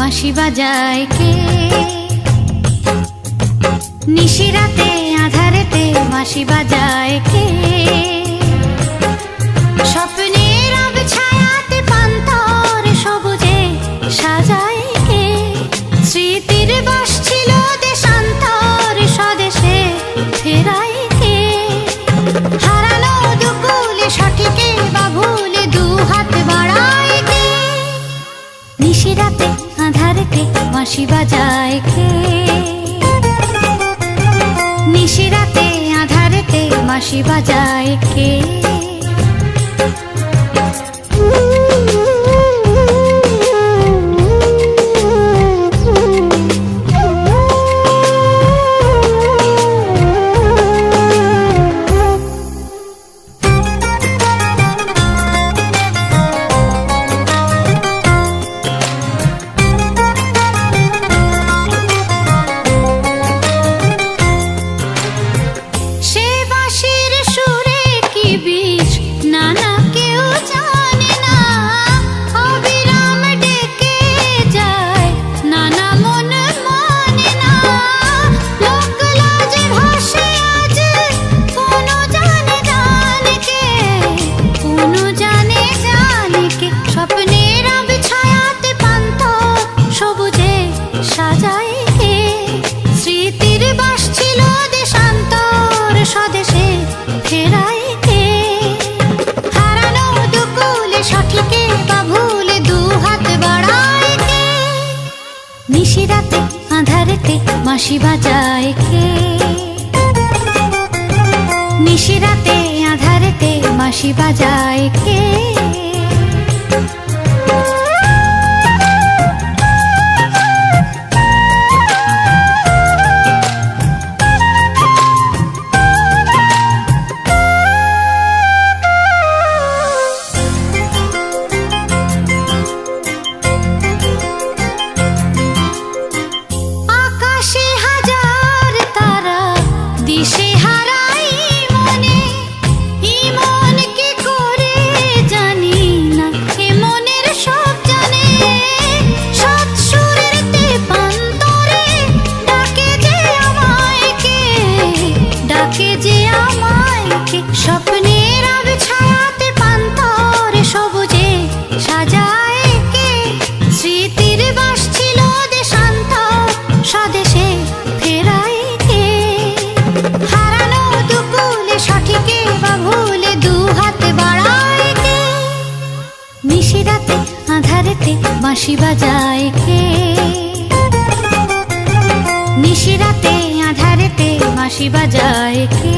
বাঁশি বাজায় কে? নিশিরাতে আঁধারেতে বাঁশি বাজায় কে? স্বপ্নের আবছায়াতে পান্তর সবুজে সাজায় কে? স্মৃতির বাস ছিল দেশান্তর স্বদেশে ফেরায় কে? হারানো দুকুলে সঠিকে বা ভুলে দু হাত বাড়ায় কে? নিশিরাতে আঁধারেতে বাঁশি বাজায় কে? নিশিরাতে আঁধারেতে বাঁশি বাজায় কে? নিশিরাতে আঁধারেতে বাঁশি বাজায় কে? নিশিরাতে আঁধারেতে বাঁশি বাজায় কে? স্বপ্নের আবছায়াতে পান্তর সবুজে সাজায় কে? স্মৃতির বাস ছিল দেশান্তর স্বদেশে ফেরায় কে? হারানো দুকুলে সঠিকে বা ভুলে দু হাত বাড়ায় কে? নিশিরাতে আঁধারেতে বাঁশি বাজায় কে? নিশিরাতে আঁধারেতে বাঁশি বাজায় কে?